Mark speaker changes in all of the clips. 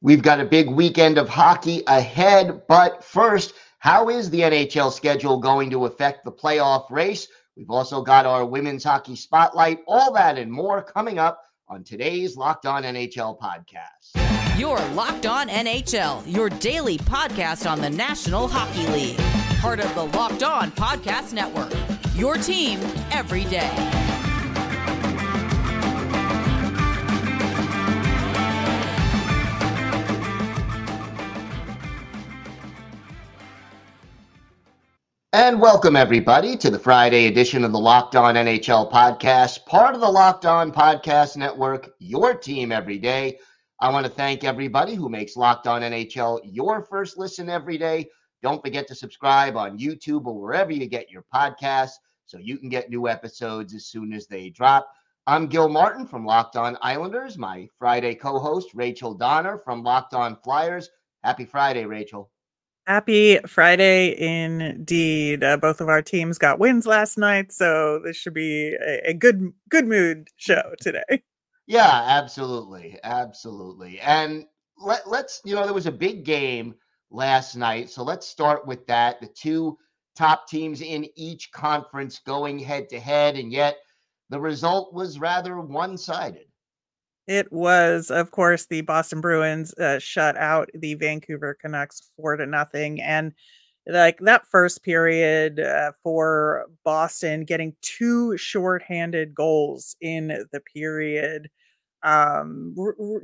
Speaker 1: We've got a big weekend of hockey ahead, but first, how is the NHL schedule going to affect the playoff race? We've also got our women's hockey spotlight, all that and more coming up on today's Locked On NHL podcast.
Speaker 2: You're Locked On NHL, your daily podcast on the National Hockey League. Part of the Locked On Podcast Network, your team every day.
Speaker 1: And welcome, everybody, to the Friday edition of the Locked On NHL podcast, part of the Locked On Podcast Network, your team every day. I want to thank everybody who makes Locked On NHL your first listen every day. Don't forget to subscribe on YouTube or wherever you get your podcasts so you can get new episodes as soon as they drop. I'm Gil Martin from Locked On Islanders, my Friday co-host, Rachel Donner from Locked On Flyers. Happy Friday, Rachel.
Speaker 3: Happy Friday indeed. Both of our teams got wins last night, so this should be a good mood show today.
Speaker 1: Yeah, absolutely. Absolutely. And let's, there was a big game last night, so let's start with that. The two top teams in each conference going head to head, and yet the result was rather one-sided.
Speaker 3: It was, of course, the Boston Bruins shut out the Vancouver Canucks 4-0. And like that first period for Boston getting two shorthanded goals in the period,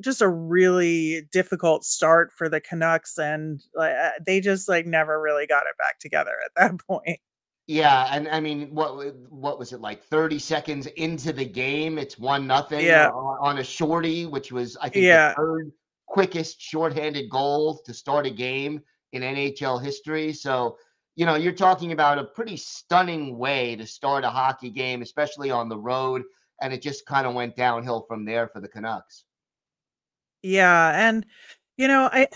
Speaker 3: just a really difficult start for the Canucks. And they just never really got it back together at that point.
Speaker 1: Yeah, and I mean, what was it, like 30 seconds into the game? It's 1-0 on a shorty, which was, I think, the third quickest shorthanded goal to start a game in NHL history. So, you're talking about a pretty stunning way to start a hockey game, especially on the road, and it just kind of went downhill from there for the Canucks.
Speaker 3: Yeah, and it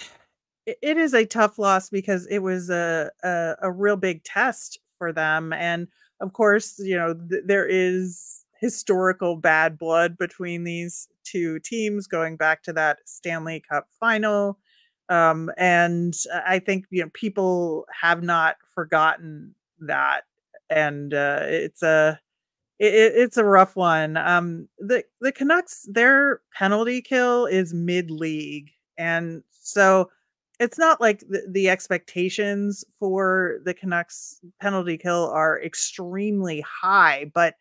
Speaker 3: is a tough loss because it was a real big test for them. And of course, there is historical bad blood between these two teams going back to that Stanley Cup final. And I think, people have not forgotten that. And it's a rough one. The Canucks, their penalty kill is mid-league. And so it's not like the expectations for the Canucks penalty kill are extremely high, but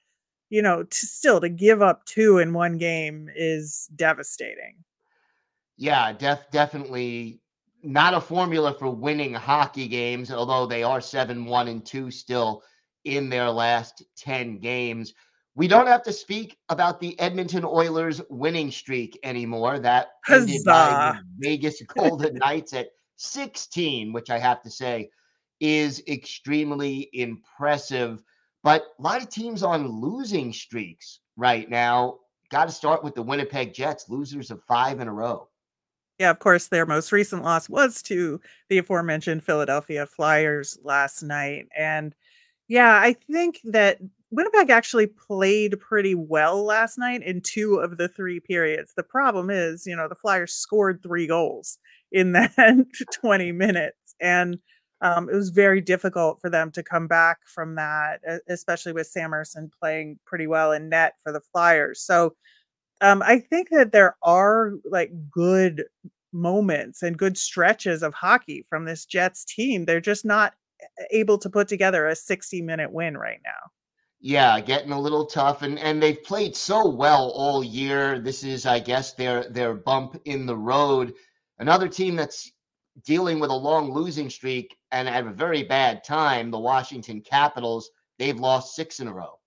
Speaker 3: to give up two in one game is devastating.
Speaker 1: Yeah, definitely not a formula for winning hockey games, although they are 7-1-2 still in their last 10 games. We don't have to speak about the Edmonton Oilers winning streak anymore. That ended by the Vegas Golden Knights at 16, which I have to say is extremely impressive. But a lot of teams on losing streaks right now. Got to start with the Winnipeg Jets, losers of 5 in a row.
Speaker 3: Yeah, of course, their most recent loss was to the aforementioned Philadelphia Flyers last night. And yeah, I think that Winnipeg actually played pretty well last night in 2 of the 3 periods. The problem is, the Flyers scored 3 goals in that 20 minutes. And it was very difficult for them to come back from that, especially with Sam Ersson playing pretty well in net for the Flyers. So I think that there are good moments and good stretches of hockey from this Jets team. They're just not able to put together a 60-minute win right now.
Speaker 1: Yeah, getting a little tough, and they've played so well all year. This is, I guess, their bump in the road. Another team that's dealing with a long losing streak and at a very bad time, the Washington Capitals. They've lost 6 in a row.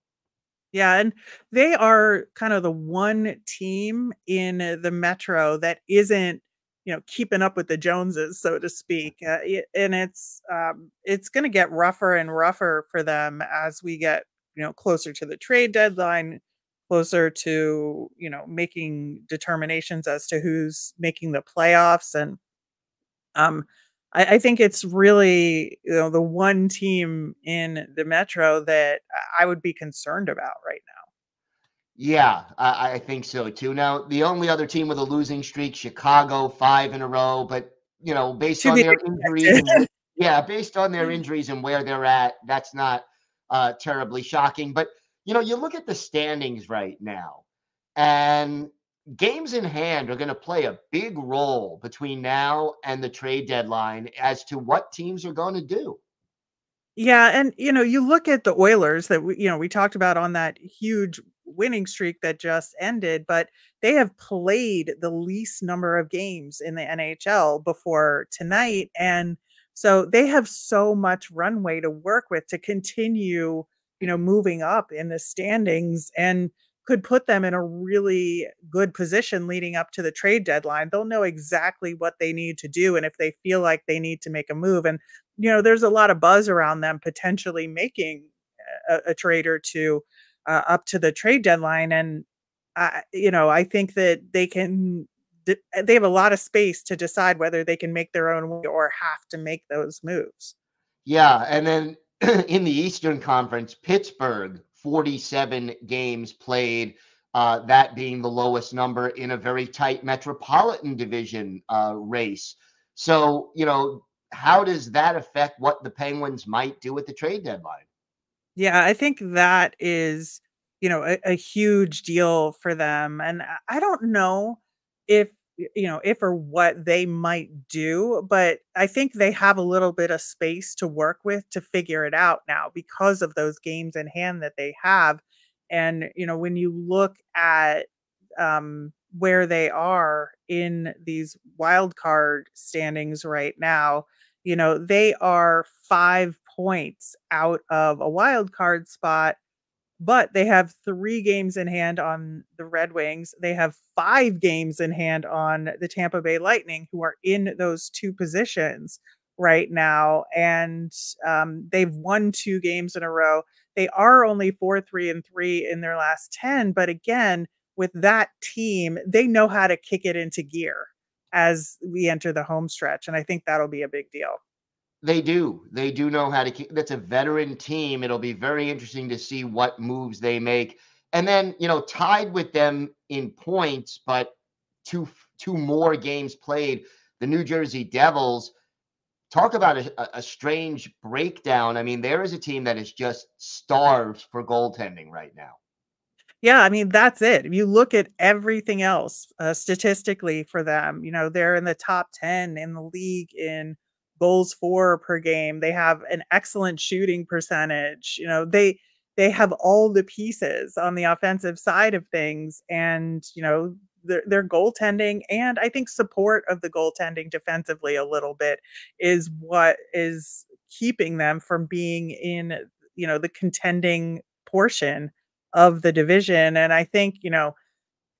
Speaker 3: Yeah, and they are kind of the one team in the Metro that isn't, keeping up with the Joneses, so to speak. And it's going to get rougher and rougher for them as we get, closer to the trade deadline, closer to, making determinations as to who's making the playoffs. And I think it's really, the one team in the Metro that I would be concerned about right now.
Speaker 1: Yeah, I think so too. Now, the only other team with a losing streak, Chicago, 5 in a row, but based
Speaker 3: To
Speaker 1: on
Speaker 3: be
Speaker 1: their injuries
Speaker 3: expected.
Speaker 1: and based on their injuries and where they're at, that's not terribly shocking. But you look at the standings right now, and games in hand are going to play a big role between now and the trade deadline as to what teams are going to do.
Speaker 3: Yeah, and you look at the Oilers that we talked about on that huge winning streak that just ended, but they have played the least number of games in the NHL before tonight, and so they have so much runway to work with to continue, moving up in the standings and could put them in a really good position leading up to the trade deadline. They'll know exactly what they need to do and if they feel like they need to make a move. And there's a lot of buzz around them potentially making a trade or two up to the trade deadline. And, I think that they have a lot of space to decide whether they can make their own way or have to make those moves.
Speaker 1: Yeah, and then in the Eastern Conference, Pittsburgh, 47 games played, that being the lowest number in a very tight Metropolitan Division race. So, how does that affect what the Penguins might do at the trade deadline?
Speaker 3: Yeah, I think that is, a huge deal for them. And I don't know if, if or what they might do, but I think they have a little bit of space to work with to figure it out now because of those games in hand that they have. And, when you look at where they are in these wild card standings right now, they are 5 points out of a wild card spot, but they have 3 games in hand on the Red Wings. They have 5 games in hand on the Tampa Bay Lightning, who are in those 2 positions right now. And they've won 2 games in a row. They are only 4-3-3 in their last 10. But again, with that team, they know how to kick it into gear as we enter the home stretch. And I think that'll be a big deal.
Speaker 1: They do. They do know how to keep. That's a veteran team. It'll be very interesting to see what moves they make. And then, tied with them in points, but two more games played, the New Jersey Devils. Talk about a strange breakdown. I mean, there is a team that is just starved for goaltending right now.
Speaker 3: Yeah, I mean, that's it. If you look at everything else, statistically for them, they're in the top 10 in the league in goals for per game. They have an excellent shooting percentage. They have all the pieces on the offensive side of things, and their goaltending and I think support of the goaltending defensively a little bit is what is keeping them from being in the contending portion of the division. And I think,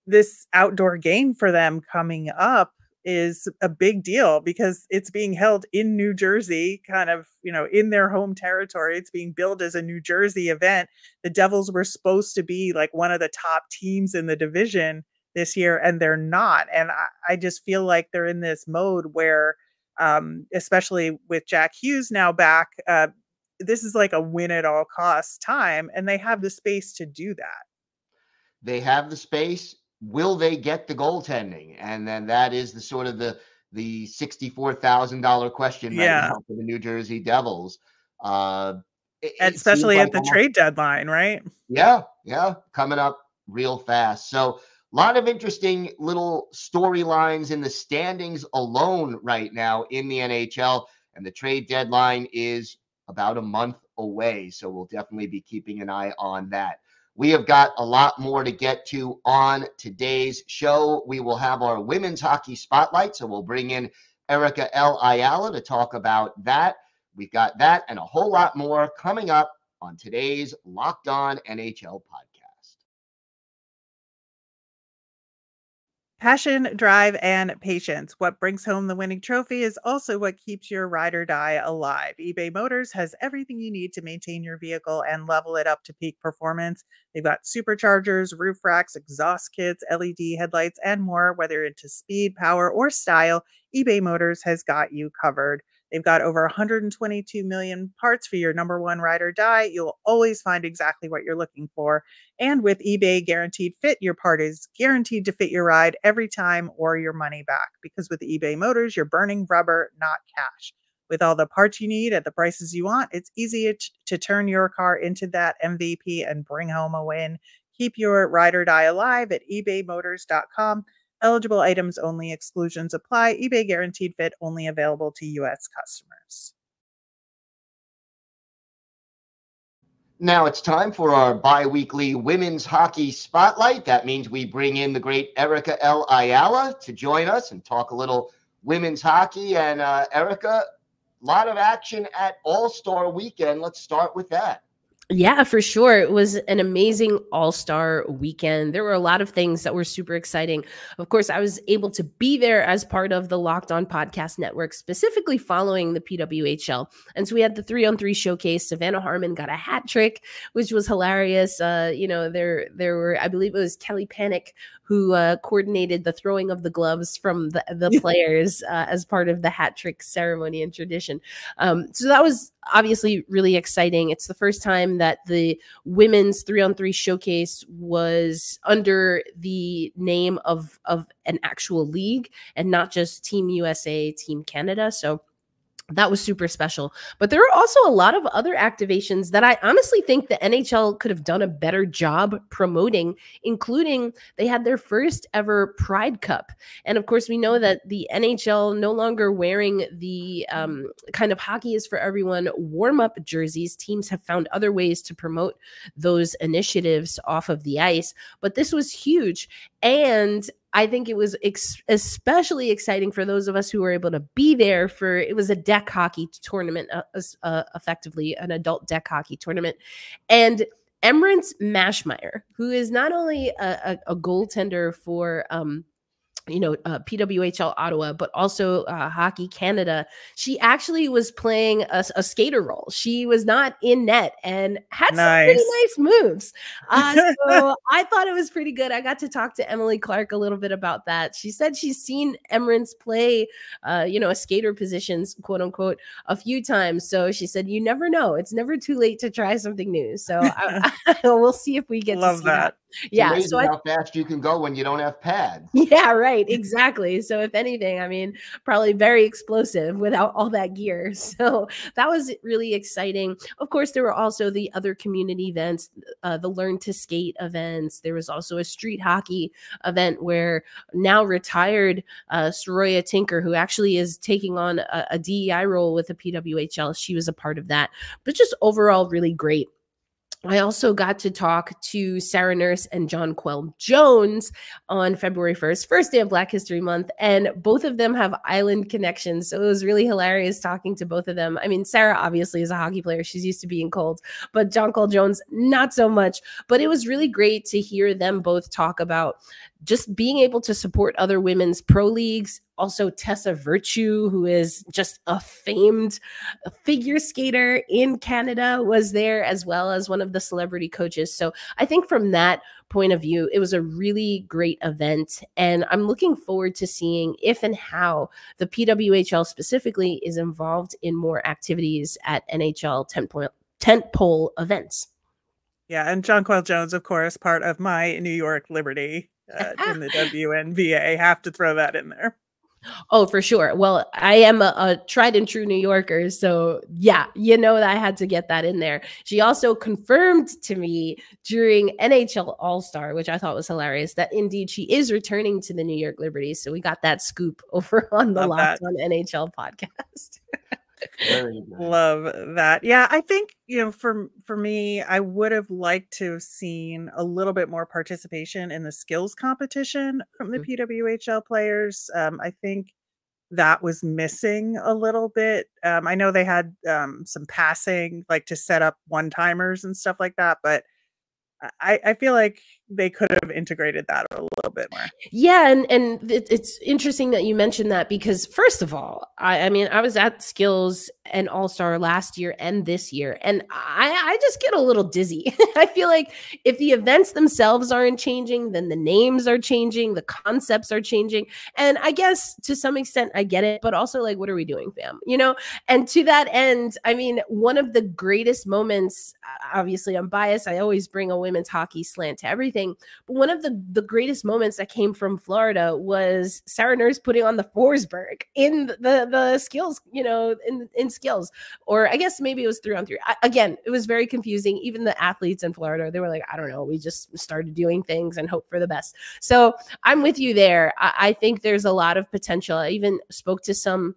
Speaker 3: this outdoor game for them coming up is a big deal because it's being held in New Jersey, kind of, in their home territory. It's being billed as a New Jersey event. The Devils were supposed to be like one of the top teams in the division this year, and they're not. And I just feel like they're in this mode where, especially with Jack Hughes now back, this is like a win at all costs time, and they have the space to do that.
Speaker 1: They have the space. Will they get the goaltending? And then that is the sort of the $64,000 question right
Speaker 3: Yeah.
Speaker 1: now for the New Jersey Devils. It seems
Speaker 3: Especially
Speaker 1: like
Speaker 3: at the
Speaker 1: almost,
Speaker 3: trade deadline, right?
Speaker 1: yeah, coming up real fast. So a lot of interesting little storylines in the standings alone right now in the NHL, and the trade deadline is about a month away. So we'll definitely be keeping an eye on that. We have got a lot more to get to on today's show. We will have our women's hockey spotlight, so we'll bring in Erica L. Ayala to talk about that. We've got that and a whole lot more coming up on today's Locked On NHL podcast.
Speaker 3: Passion, drive, and patience. What brings home the winning trophy is also what keeps your ride or die alive. eBay Motors has everything you need to maintain your vehicle and level it up to peak performance. They've got superchargers, roof racks, exhaust kits, LED headlights, and more. Whether into speed, power, or style, eBay Motors has got you covered. They've got over 122 million parts for your number one ride or die. You'll always find exactly what you're looking for. And with eBay Guaranteed Fit, your part is guaranteed to fit your ride every time or your money back. Because with eBay Motors, you're burning rubber, not cash. With all the parts you need at the prices you want, it's easy to turn your car into that MVP and bring home a win. Keep your ride or die alive at ebaymotors.com. Eligible items only, exclusions apply. eBay Guaranteed Fit only available to U.S. customers.
Speaker 1: Now it's time for our bi-weekly women's hockey spotlight. That means we bring in the great Erica L. Ayala to join us and talk a little women's hockey. And Erica, a lot of action at All-Star Weekend. Let's start with that.
Speaker 4: Yeah, for sure. It was an amazing all-star weekend. There were a lot of things that were super exciting. Of course, I was able to be there as part of the Locked On Podcast Network, specifically following the PWHL. And so we had the 3-on-3 showcase. Savannah Harmon got a hat trick, which was hilarious. There were, I believe it was Kelly Panic who coordinated the throwing of the gloves from the players as part of the hat trick ceremony and tradition. So that was obviously really exciting. It's the first time that the women's 3-on-3 showcase was under the name of an actual league and not just Team USA, Team Canada. So that was super special. But there were also a lot of other activations that I honestly think the NHL could have done a better job promoting, including they had their first ever Pride Cup. And of course, we know that the NHL no longer wearing the kind of hockey is for everyone warm-up jerseys. Teams have found other ways to promote those initiatives off of the ice. But this was huge. And I think it was especially exciting for those of us who were able to be there for, it was a deck hockey tournament, effectively an adult deck hockey tournament. And Emrance Mashmeyer, who is not only a goaltender for, PWHL Ottawa, but also Hockey Canada. She actually was playing a skater role. She was not in net and had some pretty nice moves. So I thought it was pretty good. I got to talk to Emily Clark a little bit about that. She said she's seen Emrance play, a skater positions, quote unquote, a few times. So she said, you never know. It's never too late to try something new. So we'll see if we get to see that.
Speaker 1: It's amazing how fast you can go when you don't have pads.
Speaker 4: Yeah, right. Exactly. So if anything, I mean, probably very explosive without all that gear. So that was really exciting. Of course, there were also the other community events, the Learn to Skate events. There was also a street hockey event where now retired Soroya Tinker, who actually is taking on a DEI role with the PWHL. She was a part of that, but just overall really great. I also got to talk to Sarah Nurse and John Quell Jones on February 1st, first day of Black History Month, and both of them have island connections. So it was really hilarious talking to both of them. I mean, Sarah obviously is a hockey player. She's used to being cold, but John Quell Jones, not so much. But it was really great to hear them both talk about just being able to support other women's pro leagues. Also, Tessa Virtue, who is just a famed figure skater in Canada, was there, as well as one of the celebrity coaches. So I think from that point of view, it was a really great event. And I'm looking forward to seeing if and how the PWHL specifically is involved in more activities at NHL tentpole events.
Speaker 3: Yeah, and John Quell Jones, of course, part of my New York Liberty in the WNBA. Have to throw that in there.
Speaker 4: Oh, for sure. Well, I am a tried and true New Yorker. So yeah, that I had to get that in there. She also confirmed to me during NHL All-Star, which I thought was hilarious, that indeed she is returning to the New York Liberty. So we got that scoop over on the Locked On NHL podcast.
Speaker 3: Love that. Yeah, I think, for me, I would have liked to have seen a little bit more participation in the skills competition from the PWHL players. I think that was missing a little bit. I know they had some passing, like to set up one-timers and stuff like that, but I feel like they could have integrated that a little bit more.
Speaker 4: Yeah, and it's interesting that you mentioned that, because first of all, I mean, I was at Skills and All-Star last year and this year, and I just get a little dizzy. I feel like if the events themselves aren't changing, then the names are changing, the concepts are changing. And I guess to some extent I get it, but also like, what are we doing, fam? You know? And to that end, I mean, one of the greatest moments, obviously I'm biased, I always bring a women's hockey slant to everything, but one of the greatest moments that came from Florida was Sarah Nurse putting on the Forsberg in the skills, you know, in skills, or I guess maybe it was 3-on-3. Again, it was very confusing. Even the athletes in Florida, they were like, I don't know, we just started doing things and hope for the best. So I'm with you there. I think there's a lot of potential. I even spoke to some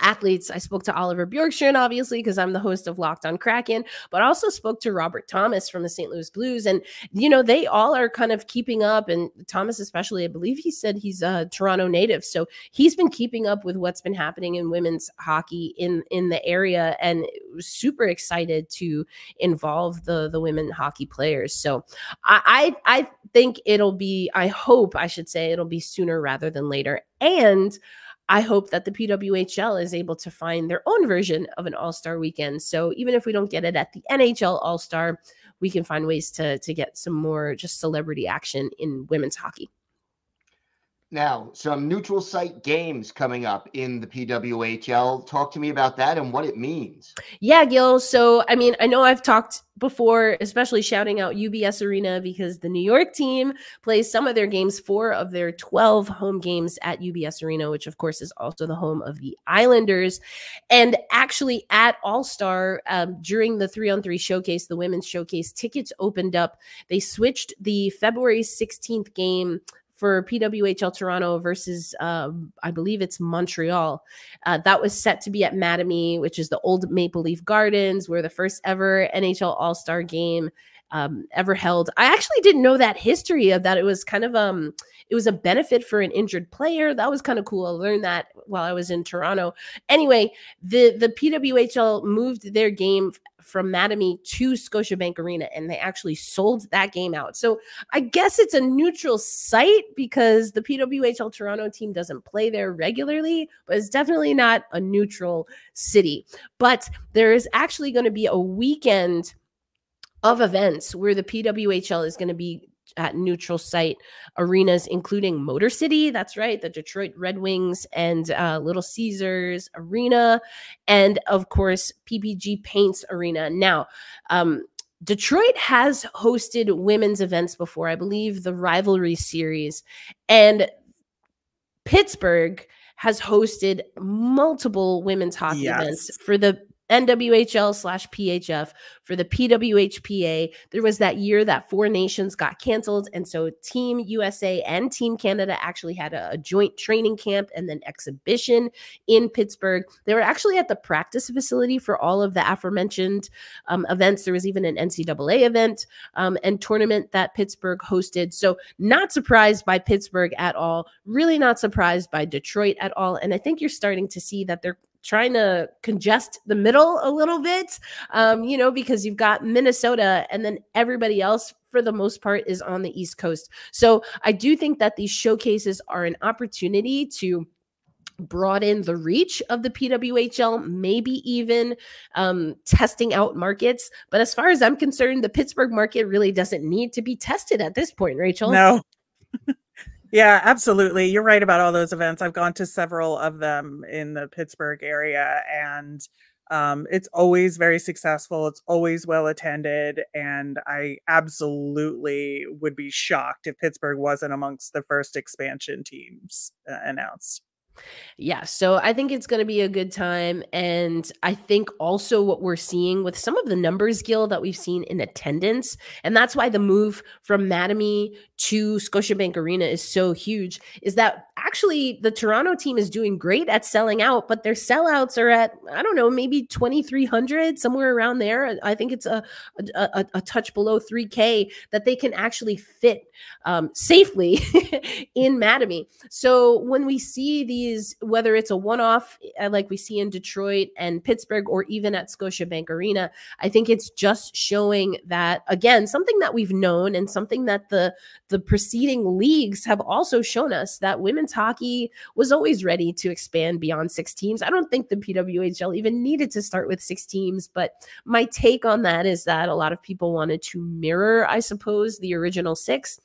Speaker 4: athletes. I spoke to Oliver Bjorkstrand, obviously, because I'm the host of Locked On Kraken, but I also spoke to Robert Thomas from the St. Louis Blues. And, you know, they all are kind of keeping up. And Thomas, especially, I believe he said he's a Toronto native. So he's been keeping up with what's been happening in women's hockey in the area, and was super excited to involve the women hockey players. So I think it'll be, I hope I should say it'll be sooner rather than later. And I hope that the PWHL is able to find their own version of an All-Star weekend. So even if we don't get it at the NHL All-Star, we can find ways to get some more just celebrity action in women's hockey.
Speaker 1: Now, some neutral site games coming up in the PWHL. Talk to me about that and what it means.
Speaker 4: Yeah, Gil. So, I mean, I know I've talked before, especially shouting out UBS Arena, because the New York team plays some of their games, 4 of their 12 home games at UBS Arena, which of course is also the home of the Islanders. And actually at All-Star, during the 3-on-3 showcase, the women's showcase, tickets opened up. They switched the February 16th game for PWHL Toronto versus, I believe it's Montreal. That was set to be at Mattamy, which is the old Maple Leaf Gardens, where the first ever NHL All-Star game ever held. I actually didn't know that history of that. It was kind of, it was a benefit for an injured player. That was kind of cool. I learned that while I was in Toronto. Anyway, the PWHL moved their game from Mattamy to Scotiabank Arena, and they actually sold that game out. So I guess it's a neutral site because the PWHL Toronto team doesn't play there regularly, but it's definitely not a neutral city. But there is actually going to be a weekend of events where the PWHL is going to be at neutral site arenas, including Motor City, that's right, the Detroit Red Wings and Little Caesars Arena, and of course PPG Paints Arena. Now, Detroit has hosted women's events before, I believe the Rivalry Series, and Pittsburgh has hosted multiple women's hockey events for the NWHL/PHF, for the PWHPA. There was that year that 4 nations got canceled, and so Team USA and Team Canada actually had a joint training camp and then exhibition in Pittsburgh. They were actually at the practice facility for all of the aforementioned events. There was even an NCAA event and tournament that Pittsburgh hosted. So not surprised by Pittsburgh at all, really not surprised by Detroit at all. And I think you're starting to see that they're trying to congest the middle a little bit, you know, because you've got Minnesota and then everybody else for the most part is on the East Coast. So I do think that these showcases are an opportunity to broaden the reach of the PWHL, maybe even testing out markets. But as far as I'm concerned, the Pittsburgh market really doesn't need to be tested at this point, Rachel.
Speaker 3: No. Yeah, absolutely. You're right about all those events. I've gone to several of them in the Pittsburgh area, and it's always very successful. It's always well attended. And I absolutely would be shocked if Pittsburgh wasn't amongst the first expansion teams announced.
Speaker 4: Yeah, so I think it's going to be a good time. And I think also what we're seeing with some of the numbers, Gil, that we've seen in attendance, and that's why the move from Mattamy to Scotiabank Arena is so huge, is that actually the Toronto team is doing great at selling out, but their sellouts are at, I don't know, maybe 2,300, somewhere around there. I think it's a touch below 3K that they can actually fit safely in Mattamy. So when we see these is, whether it's a one-off like we see in Detroit and Pittsburgh or even at Scotiabank Arena, I think it's just showing that, again, something that we've known and something that the preceding leagues have also shown us, that women's hockey was always ready to expand beyond 6 teams. I don't think the PWHL even needed to start with 6 teams, but my take on that is that a lot of people wanted to mirror, I suppose, the original 6.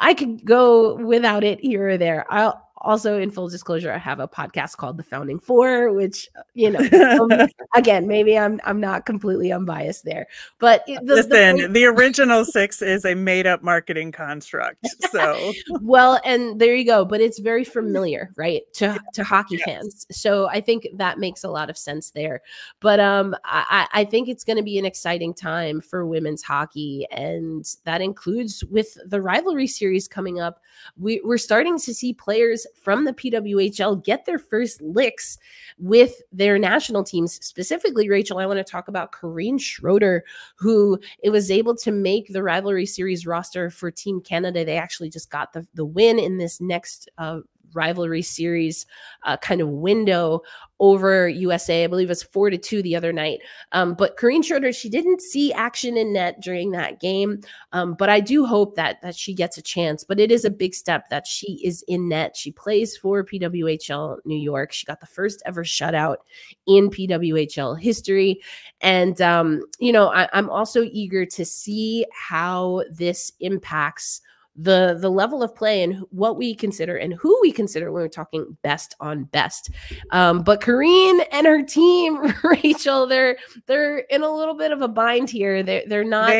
Speaker 4: I could go without it here or there. I'll also, in full disclosure, I have a podcast called The Founding Four, which, again, maybe I'm not completely unbiased there. But
Speaker 3: the original 6 is a made-up marketing construct. So
Speaker 4: well, and there you go. But it's very familiar, right, to hockey fans. So I think that makes a lot of sense there. But I think it's going to be an exciting time for women's hockey, and that includes with the rivalry series coming up. We're starting to see players from the PWHL get their first licks with their national teams. Specifically, Rachel, I want to talk about Corinne Schroeder, who it was able to make the rivalry series roster for Team Canada. They actually just got the win in this next rivalry series kind of window over USA. I believe it was 4-2 the other night. But Corinne Schroeder, she didn't see action in net during that game. But I do hope that she gets a chance. But it is a big step that she is in net. She plays for PWHL New York. She got the first ever shutout in PWHL history. And, I'm also eager to see how this impacts the level of play and what we consider and who we consider when we're talking best on best. But Corinne and her team, Rachel, they're in a little bit of a bind here. They're not.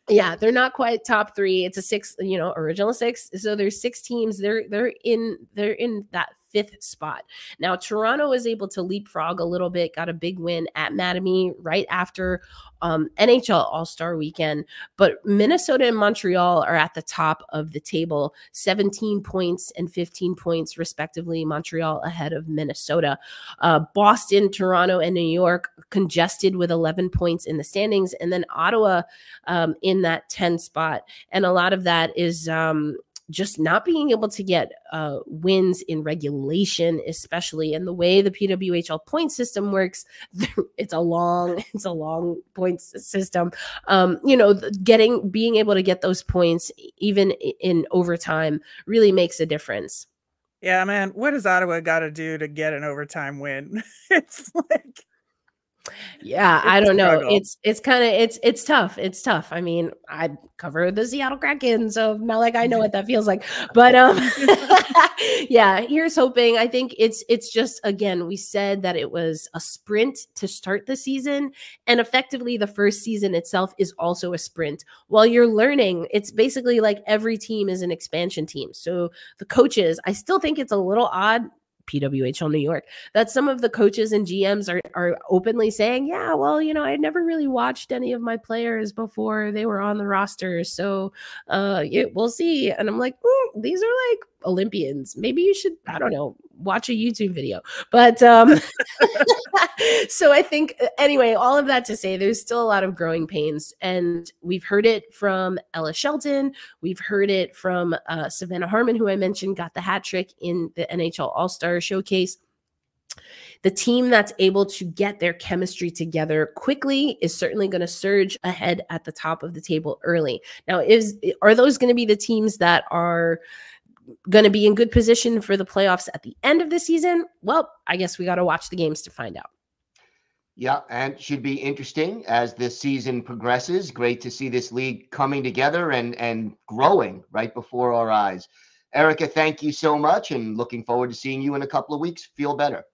Speaker 4: Yeah, they're not quite top 3. It's a 6, original 6. So there's 6 teams. They're in that 5th spot. Now, Toronto was able to leapfrog a little bit, got a big win at Mattamy right after NHL All-Star Weekend. But Minnesota and Montreal are at the top of the table, 17 points and 15 points, respectively. Montreal ahead of Minnesota. Boston, Toronto, and New York congested with 11 points in the standings. And then Ottawa in that 10 spot. And a lot of that is just not being able to get wins in regulation, especially in the way the PWHL point system works. It's a long points system. Being able to get those points even in overtime really makes a difference.
Speaker 3: Yeah, man. What does Ottawa got to do to get an overtime win? It's like,
Speaker 4: yeah, I don't know. It's tough. It's tough. I mean, I cover the Seattle Kraken, so not like I know what that feels like. But yeah, here's hoping. I think it's just, again, we said that it was a sprint to start the season, and effectively the first season itself is also a sprint. While you're learning, it's basically like every team is an expansion team. So the coaches, I still think it's a little odd, PWHL New York, that some of the coaches and GMs are openly saying, yeah, well, I never really watched any of my players before they were on the roster. So we'll see. And I'm like, these are like Olympians. Maybe you should, I don't know, watch a YouTube video. But so I think, anyway, all of that to say, there's still a lot of growing pains. And we've heard it from Ella Shelton. We've heard it from Savannah Harmon, who I mentioned got the hat trick in the NHL All-Star Showcase. The team that's able to get their chemistry together quickly is certainly going to surge ahead at the top of the table early. Now, are those going to be the teams that are going to be in good position for the playoffs at the end of the season? Well, I guess we got to watch the games to find out.
Speaker 1: Yeah, and should be interesting as this season progresses. Great to see this league coming together and growing right before our eyes. Erica, thank you so much, and looking forward to seeing you in a couple of weeks. Feel better.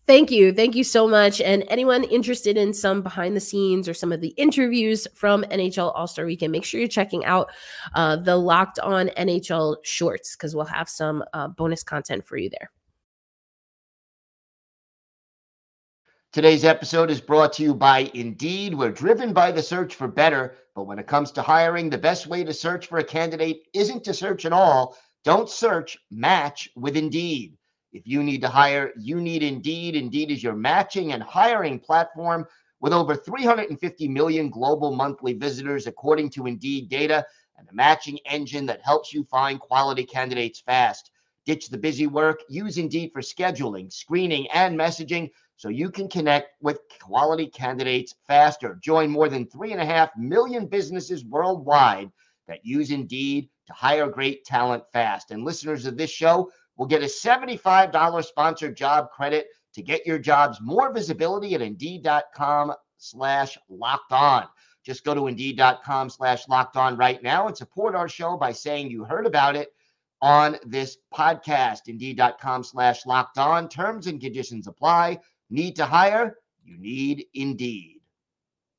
Speaker 4: Thank you. Thank you so much. And anyone interested in some behind the scenes or some of the interviews from NHL All-Star Weekend, make sure you're checking out the Locked On NHL shorts, because we'll have some bonus content for you there.
Speaker 1: Today's episode is brought to you by Indeed. We're driven by the search for better, but when it comes to hiring, the best way to search for a candidate isn't to search at all. Don't search, match with Indeed. If you need to hire, you need Indeed. Indeed is your matching and hiring platform with over 350 million global monthly visitors, according to Indeed data, and a matching engine that helps you find quality candidates fast. Ditch the busy work. Use Indeed for scheduling, screening, and messaging so you can connect with quality candidates faster. Join more than 3.5 million businesses worldwide that use Indeed to hire great talent fast. And listeners of this show will get a $75 sponsored job credit to get your jobs more visibility at Indeed.com/locked-on. Just go to Indeed.com/locked-on right now and support our show by saying you heard about it on this podcast. Indeed.com/locked-on. Terms and conditions apply. Need to hire? You need Indeed.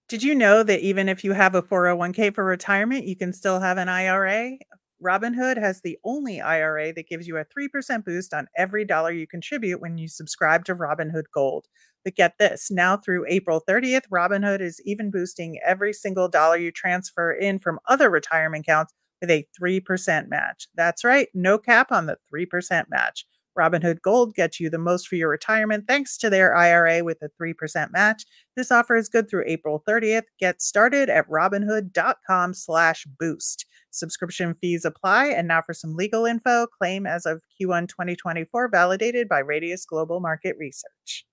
Speaker 3: Did you know that even if you have a 401k for retirement, you can still have an IRA? Robinhood has the only IRA that gives you a 3% boost on every dollar you contribute when you subscribe to Robinhood Gold. But get this, now through April 30th, Robinhood is even boosting every single dollar you transfer in from other retirement accounts with a 3% match. That's right, no cap on the 3% match. Robinhood Gold gets you the most for your retirement thanks to their IRA with a 3% match. This offer is good through April 30th. Get started at robinhood.com/boost. Subscription fees apply. And now for some legal info. Claim as of Q1 2024, validated by Radius Global Market Research.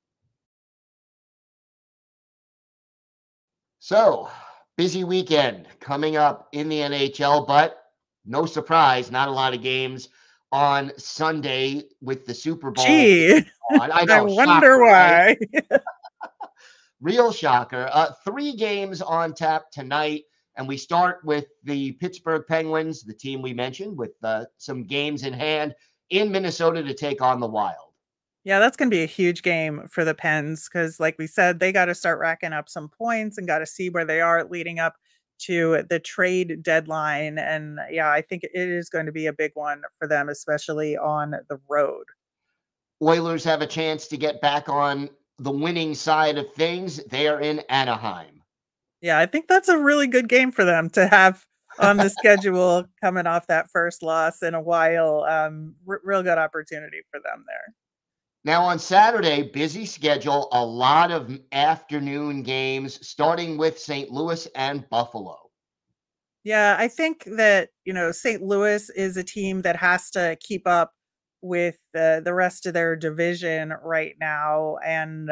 Speaker 1: So, busy weekend coming up in the NHL, but no surprise, not a lot of games on Sunday with the Super Bowl.
Speaker 3: Gee,
Speaker 1: I know,
Speaker 3: I wonder why.
Speaker 1: Right? Real shocker. 3 games on tap tonight, and we start with the Pittsburgh Penguins, the team we mentioned, with some games in hand in Minnesota to take on the Wild.
Speaker 3: Yeah, that's going to be a huge game for the Pens because, like we said, they got to start racking up some points and got to see where they are leading up to the trade deadline. And yeah, I think it is going to be a big one for them, especially on the road.
Speaker 1: Oilers have a chance to get back on the winning side of things. They are in Anaheim.
Speaker 3: Yeah, I think that's a really good game for them to have on the schedule coming off that first loss in a while. Real good opportunity for them there.
Speaker 1: Now on Saturday, busy schedule, a lot of afternoon games, starting with St. Louis and Buffalo.
Speaker 3: Yeah, I think that, St. Louis is a team that has to keep up with the rest of their division right now. And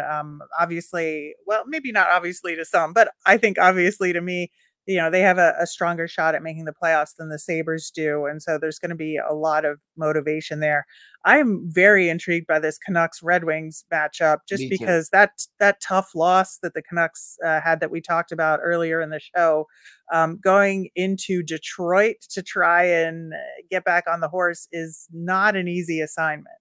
Speaker 3: obviously, well, maybe not obviously to some, but I think obviously to me, they have a stronger shot at making the playoffs than the Sabres do. And so there's going to be a lot of motivation there. I'm very intrigued by this Canucks Red Wings matchup, just because that tough loss that the Canucks had that we talked about earlier in the show, going into Detroit to try and get back on the horse is not an easy assignment.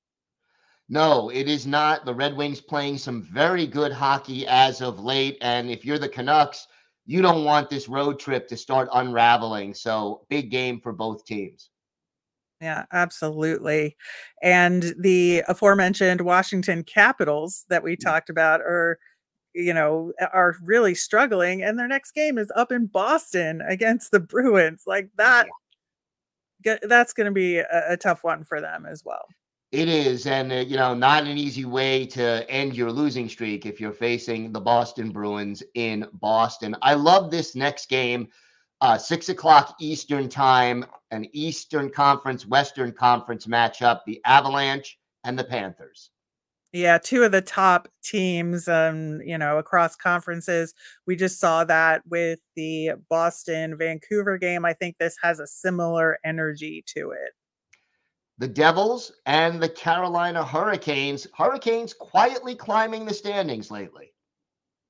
Speaker 1: No, it is not. The Red Wings playing some very good hockey as of late. And if you're the Canucks, you don't want this road trip to start unraveling. So big game for both teams.
Speaker 3: Yeah, absolutely. And the aforementioned Washington Capitals that we talked about are really struggling. And their next game is up in Boston against the Bruins. Like that, that's going to be a tough one for them as well.
Speaker 1: It is. And, not an easy way to end your losing streak if you're facing the Boston Bruins in Boston. I love this next game, 6 o'clock Eastern time, an Eastern Conference, Western Conference matchup, the Avalanche and the Panthers.
Speaker 3: Yeah, 2 of the top teams, across conferences. We just saw that with the Boston-Vancouver game. I think this has a similar energy to it.
Speaker 1: The Devils and the Carolina Hurricanes. Hurricanes quietly climbing the standings lately.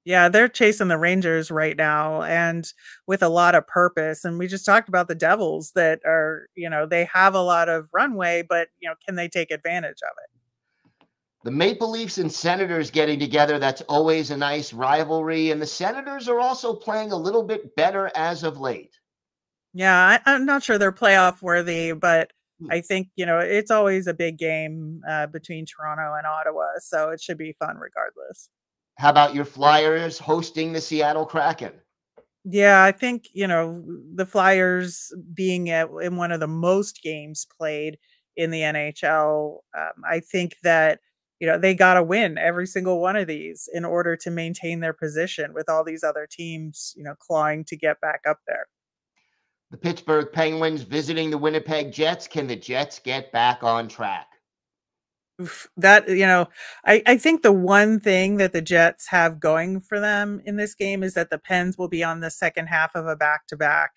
Speaker 3: Yeah, they're chasing the Rangers right now and with a lot of purpose. And we just talked about the Devils that are, they have a lot of runway, but, can they take advantage of it?
Speaker 1: The Maple Leafs and Senators getting together. That's always a nice rivalry. And the Senators are also playing a little bit better as of late.
Speaker 3: Yeah, I'm not sure they're playoff worthy, but I think, it's always a big game between Toronto and Ottawa. So it should be fun regardless.
Speaker 1: How about your Flyers hosting the Seattle Kraken?
Speaker 3: Yeah, I think, the Flyers being in one of the most games played in the NHL, I think that, they got to win every single one of these in order to maintain their position with all these other teams, clawing to get back up there.
Speaker 1: The Pittsburgh Penguins visiting the Winnipeg Jets. Can the Jets get back on track?
Speaker 3: Oof, that, I think the one thing that the Jets have going for them in this game is that the Pens will be on the second half of a back-to-back.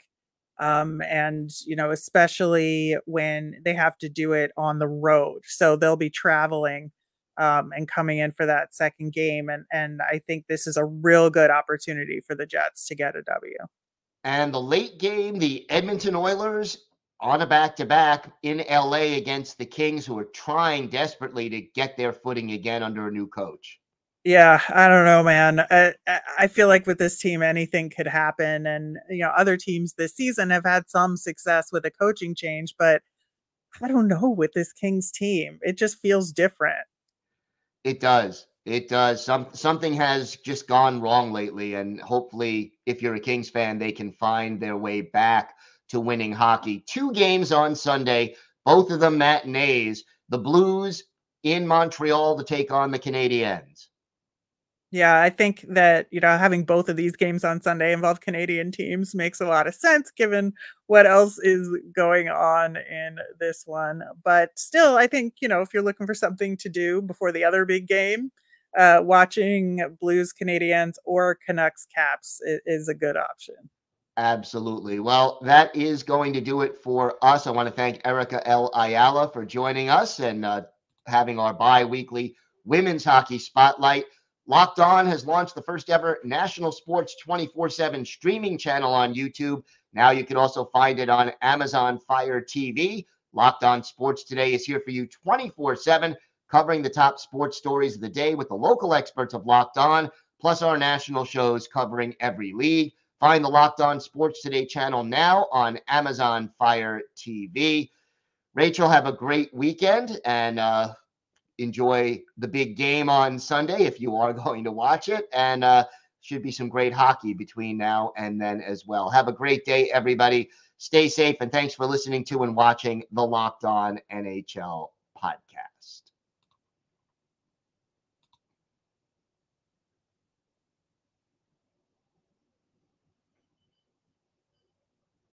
Speaker 3: And, especially when they have to do it on the road. So they'll be traveling and coming in for that second game. And I think this is a real good opportunity for the Jets to get a W.
Speaker 1: And the late game, the Edmonton Oilers on a back-to-back in LA against the Kings, who are trying desperately to get their footing again under a new coach.
Speaker 3: Yeah, I don't know, man. I feel like with this team, anything could happen. And, other teams this season have had some success with a coaching change, but I don't know with this Kings team. It just feels different.
Speaker 1: It does. It does. Something has just gone wrong lately. And hopefully, if you're a Kings fan, they can find their way back to winning hockey. 2 games on Sunday, both of them matinees. The Blues in Montreal to take on the Canadiens.
Speaker 3: Yeah, I think that, having both of these games on Sunday involve Canadian teams makes a lot of sense given what else is going on in this one. But still, I think, if you're looking for something to do before the other big game, watching Blues Canadiens or Canucks Caps is a good option.
Speaker 1: Absolutely. Well, that is going to do it for us. I want to thank Erica L. Ayala for joining us and having our bi-weekly women's hockey spotlight. Locked On has launched the first ever national sports 24/7 streaming channel on YouTube. Now you can also find it on Amazon Fire TV. Locked On Sports Today is here for you 24/7, covering the top sports stories of the day with the local experts of Locked On, plus our national shows covering every league. Find the Locked On Sports Today channel now on Amazon Fire TV. Rachel, have a great weekend and enjoy the big game on Sunday if you are going to watch it. And should be some great hockey between now and then as well. Have a great day, everybody. Stay safe, and thanks for listening to and watching the Locked On NHL podcast.